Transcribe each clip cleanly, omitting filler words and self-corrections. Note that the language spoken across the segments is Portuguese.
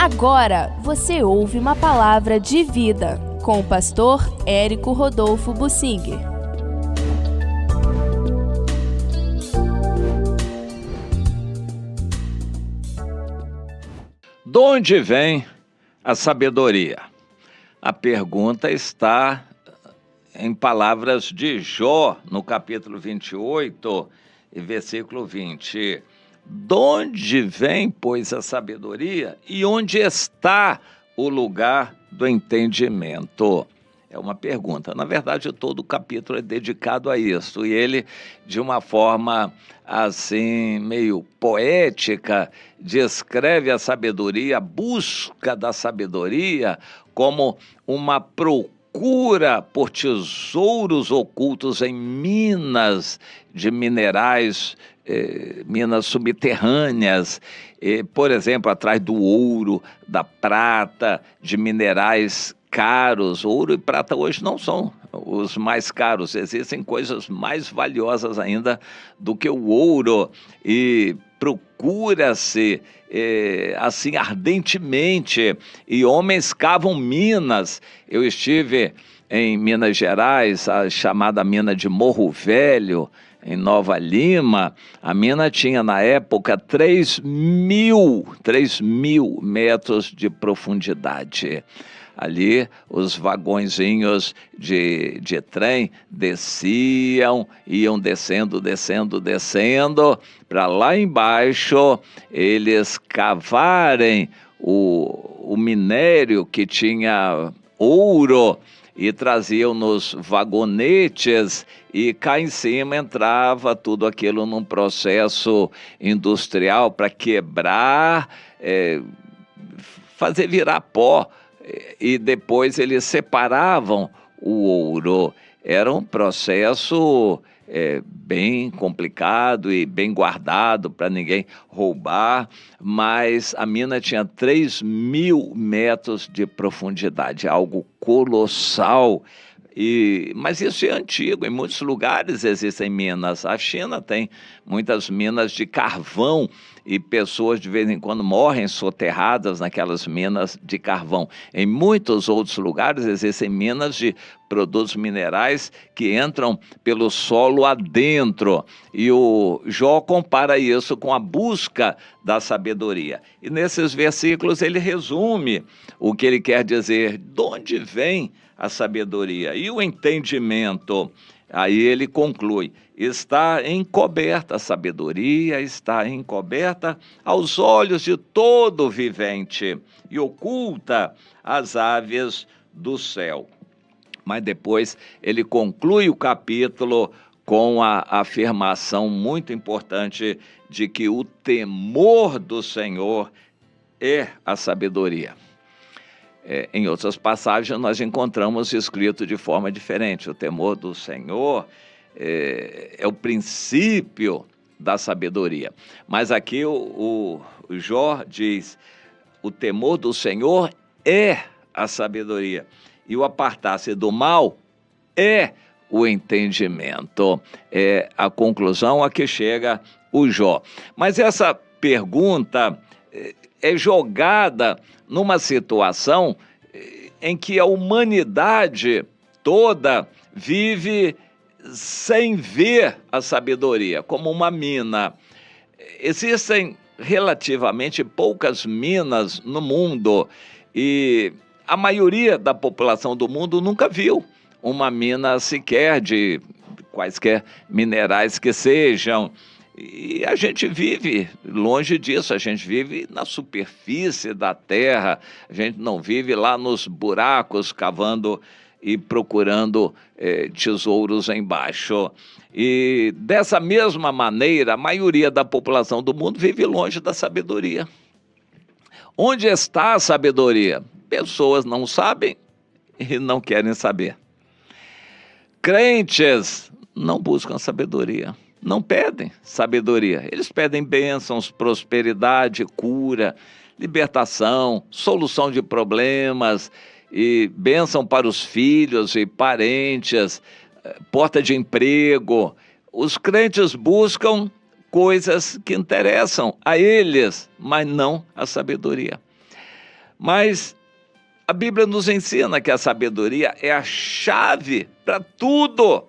Agora você ouve uma palavra de vida com o pastor Érico Rodolfo Bussinger. De onde vem a sabedoria? A pergunta está em palavras de Jó, no capítulo 28, e versículo 20. De onde vem, pois, a sabedoria e onde está o lugar do entendimento? É uma pergunta. Na verdade, todo o capítulo é dedicado a isso. E ele, de uma forma assim, meio poética, descreve a sabedoria, a busca da sabedoria, como uma procura por tesouros ocultos em minas de minerais, minas subterrâneas, por exemplo, atrás do ouro, da prata, de minerais caros. Ouro e prata hoje não são os mais caros, existem coisas mais valiosas ainda do que o ouro, e procura-se assim ardentemente, e homens cavam minas. Eu estive em Minas Gerais, a chamada mina de Morro Velho, em Nova Lima. A mina tinha na época 3.000 metros de profundidade. Ali os vagõezinhos de trem desciam, iam descendo, para lá embaixo eles cavarem o minério que tinha ouro e traziam nos vagonetes, e cá em cima entrava tudo aquilo num processo industrial para quebrar, fazer virar pó, e depois eles separavam o ouro. Era um processo bem complicado e bem guardado para ninguém roubar, mas a mina tinha 3.000 metros de profundidade, algo colossal. Mas isso é antigo, em muitos lugares existem minas. A China tem muitas minas de carvão, e pessoas de vez em quando morrem soterradas naquelas minas de carvão. Em muitos outros lugares existem minas de produtos minerais que entram pelo solo adentro, e o Jó compara isso com a busca da sabedoria. E nesses versículos ele resume o que ele quer dizer: de onde vem a sabedoria e o entendimento. Aí ele conclui: está encoberta, a sabedoria está encoberta aos olhos de todo vivente e oculta às aves do céu. Mas depois ele conclui o capítulo com a afirmação muito importante de que o temor do Senhor é a sabedoria. Em outras passagens nós encontramos escrito de forma diferente: o temor do Senhor é o princípio da sabedoria. Mas aqui o Jó diz: o temor do Senhor é a sabedoria, e o apartar-se do mal é o entendimento. É a conclusão a que chega o Jó. Mas essa pergunta é jogada numa situação em que a humanidade toda vive sem ver a sabedoria, como uma mina. Existem relativamente poucas minas no mundo, e a maioria da população do mundo nunca viu uma mina sequer, de quaisquer minerais que sejam. E a gente vive longe disso, a gente vive na superfície da terra, a gente não vive lá nos buracos cavando e procurando tesouros embaixo. E dessa mesma maneira, a maioria da população do mundo vive longe da sabedoria. Onde está a sabedoria? Pessoas não sabem e não querem saber. Crentes não buscam sabedoria, não pedem sabedoria. Eles pedem bênçãos, prosperidade, cura, libertação, solução de problemas, e bênção para os filhos e parentes, porta de emprego. Os crentes buscam coisas que interessam a eles, mas não a sabedoria. Mas a Bíblia nos ensina que a sabedoria é a chave para tudo.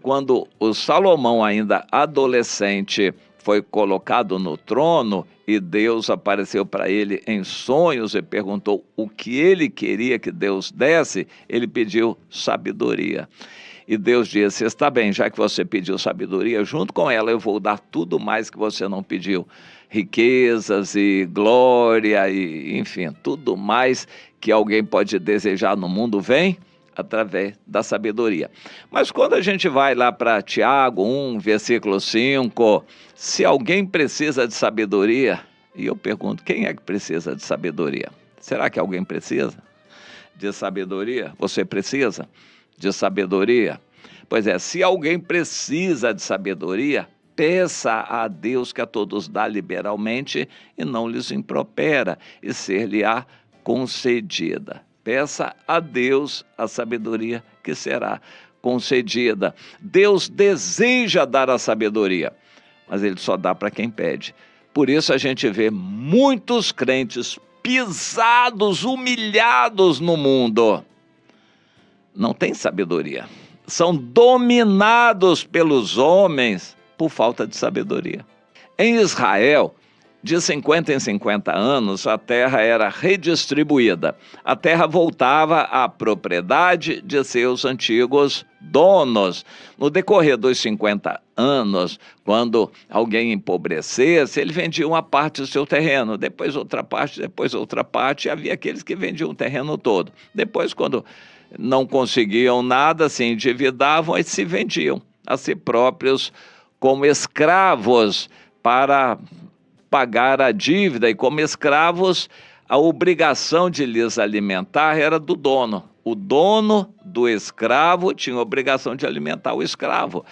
Quando o Salomão, ainda adolescente, foi colocado no trono e Deus apareceu para ele em sonhos e perguntou o que ele queria que Deus desse, ele pediu sabedoria. E Deus disse: está bem, já que você pediu sabedoria, junto com ela eu vou dar tudo mais que você não pediu. Riquezas e glória e, enfim, tudo mais que alguém pode desejar no mundo vem através da sabedoria. Mas quando a gente vai lá para Tiago 1, versículo 5, se alguém precisa de sabedoria, e eu pergunto, quem é que precisa de sabedoria? Será que alguém precisa de sabedoria? Você precisa de sabedoria? Pois é, se alguém precisa de sabedoria, peça a Deus, que a todos dá liberalmente e não lhes impropera, e ser-lhe-á concedida. Peça a Deus a sabedoria, que será concedida. Deus deseja dar a sabedoria, mas Ele só dá para quem pede. Por isso a gente vê muitos crentes pisados, humilhados no mundo. Não tem sabedoria. São dominados pelos homens por falta de sabedoria. Em Israel, de 50 em 50 anos, a terra era redistribuída. A terra voltava à propriedade de seus antigos donos. No decorrer dos 50 anos, quando alguém empobrecesse, ele vendia uma parte do seu terreno, depois outra parte, e havia aqueles que vendiam o terreno todo. Depois, quando não conseguiam nada, se endividavam e se vendiam a si próprios como escravos para pagar a dívida, e como escravos, a obrigação de lhes alimentar era do dono. O dono do escravo tinha a obrigação de alimentar o escravo.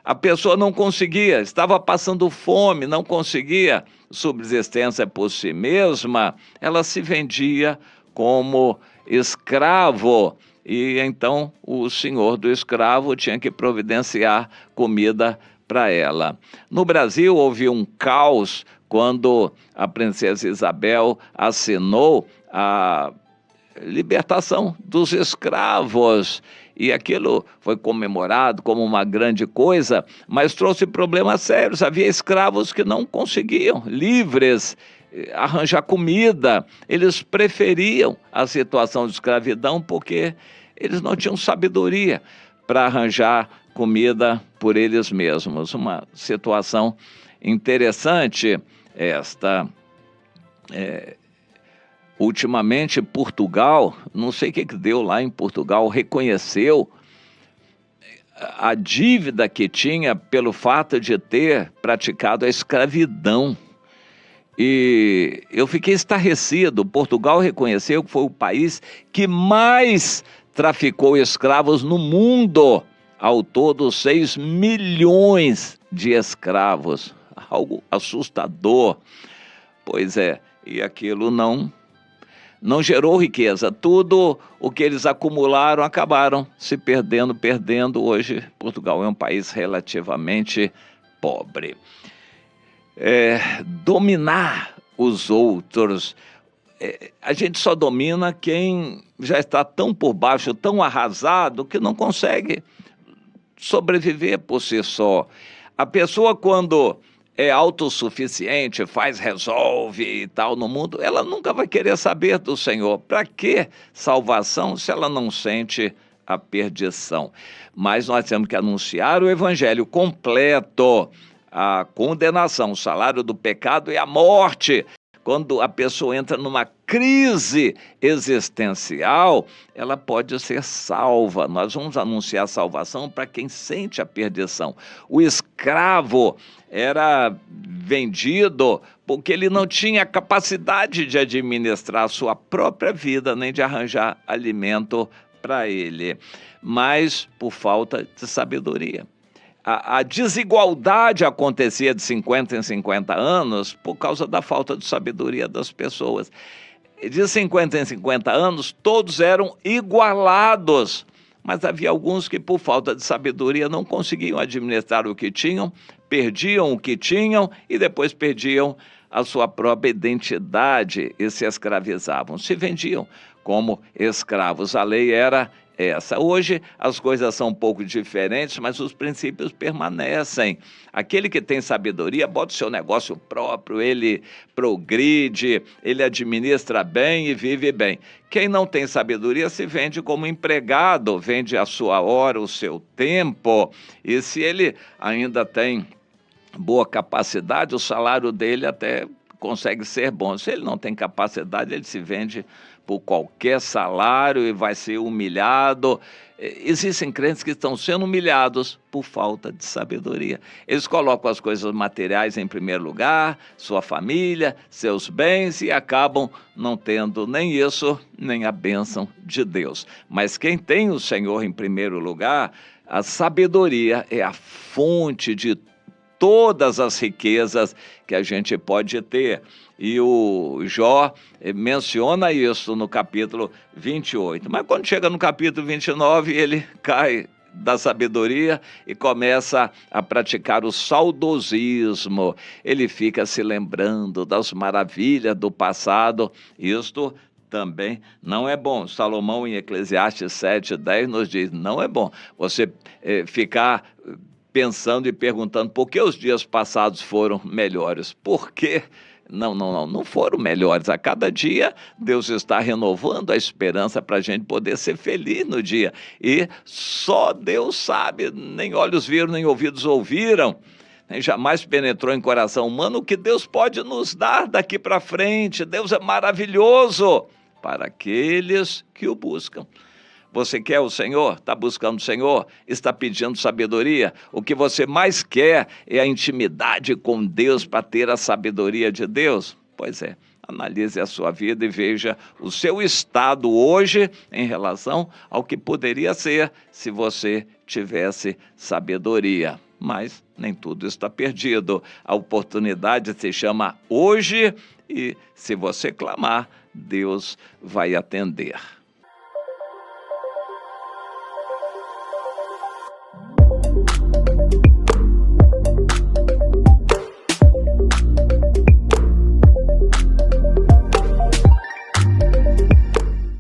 A pessoa não conseguia, estava passando fome, não conseguia subsistência por si mesma, ela se vendia como escravo, e então o senhor do escravo tinha que providenciar comida para ela. No Brasil houve um caos quando a princesa Isabel assinou a libertação dos escravos, e aquilo foi comemorado como uma grande coisa, mas trouxe problemas sérios. Havia escravos que não conseguiam, livres, arranjar comida. Eles preferiam a situação de escravidão porque eles não tinham sabedoria para arranjar comida por eles mesmos. Uma situação interessante esta. Ultimamente, Portugal, não sei o que deu lá em Portugal, reconheceu a dívida que tinha pelo fato de ter praticado a escravidão. E eu fiquei estarrecido. Portugal reconheceu que foi o país que mais traficou escravos no mundo. Ao todo, 6 milhões de escravos. Algo assustador. Pois é, e aquilo não gerou riqueza. Tudo o que eles acumularam acabaram se perdendo. Hoje, Portugal é um país relativamente pobre. Dominar os outros. A gente só domina quem já está tão por baixo, tão arrasado, que não consegue sobreviver por si só. A pessoa, quando é autossuficiente, resolve e tal no mundo, ela nunca vai querer saber do Senhor. Para que salvação se ela não sente a perdição? Mas nós temos que anunciar o evangelho completo. A condenação, o salário do pecado é a morte. Quando a pessoa entra numa crise existencial, ela pode ser salva. Nós vamos anunciar a salvação para quem sente a perdição. O escravo era vendido porque ele não tinha capacidade de administrar a sua própria vida, nem de arranjar alimento para ele, mas por falta de sabedoria. A desigualdade acontecia de 50 em 50 anos por causa da falta de sabedoria das pessoas. De 50 em 50 anos, todos eram igualados, mas havia alguns que, por falta de sabedoria, não conseguiam administrar o que tinham, perdiam o que tinham e depois perdiam a sua própria identidade e se escravizavam, se vendiam como escravos. A lei era essa. Hoje as coisas são um pouco diferentes, mas os princípios permanecem. Aquele que tem sabedoria bota o seu negócio próprio, ele progride, ele administra bem e vive bem. Quem não tem sabedoria se vende como empregado, vende a sua hora, o seu tempo, e se ele ainda tem boa capacidade, o salário dele até consegue ser bom. Se ele não tem capacidade, ele se vende por qualquer salário e vai ser humilhado. Existem crentes que estão sendo humilhados por falta de sabedoria. Eles colocam as coisas materiais em primeiro lugar, sua família, seus bens, e acabam não tendo nem isso, nem a bênção de Deus. Mas quem tem o Senhor em primeiro lugar, a sabedoria é a fonte de todas as riquezas que a gente pode ter. E o Jó menciona isso no capítulo 28. Mas quando chega no capítulo 29, ele cai da sabedoria e começa a praticar o saudosismo. Ele fica se lembrando das maravilhas do passado. Isto também não é bom. Salomão, em Eclesiastes 7:10, nos diz, não é bom você ficar pensando e perguntando por que os dias passados foram melhores. Por quê? Não foram melhores. A cada dia, Deus está renovando a esperança para a gente poder ser feliz no dia. E só Deus sabe, nem olhos viram, nem ouvidos ouviram, nem jamais penetrou em coração humano o que Deus pode nos dar daqui para frente. Deus é maravilhoso para aqueles que o buscam. Você quer o Senhor? Está buscando o Senhor? Está pedindo sabedoria? O que você mais quer é a intimidade com Deus para ter a sabedoria de Deus? Pois é, analise a sua vida e veja o seu estado hoje em relação ao que poderia ser se você tivesse sabedoria. Mas nem tudo está perdido. A oportunidade se chama hoje e, se você clamar, Deus vai atender.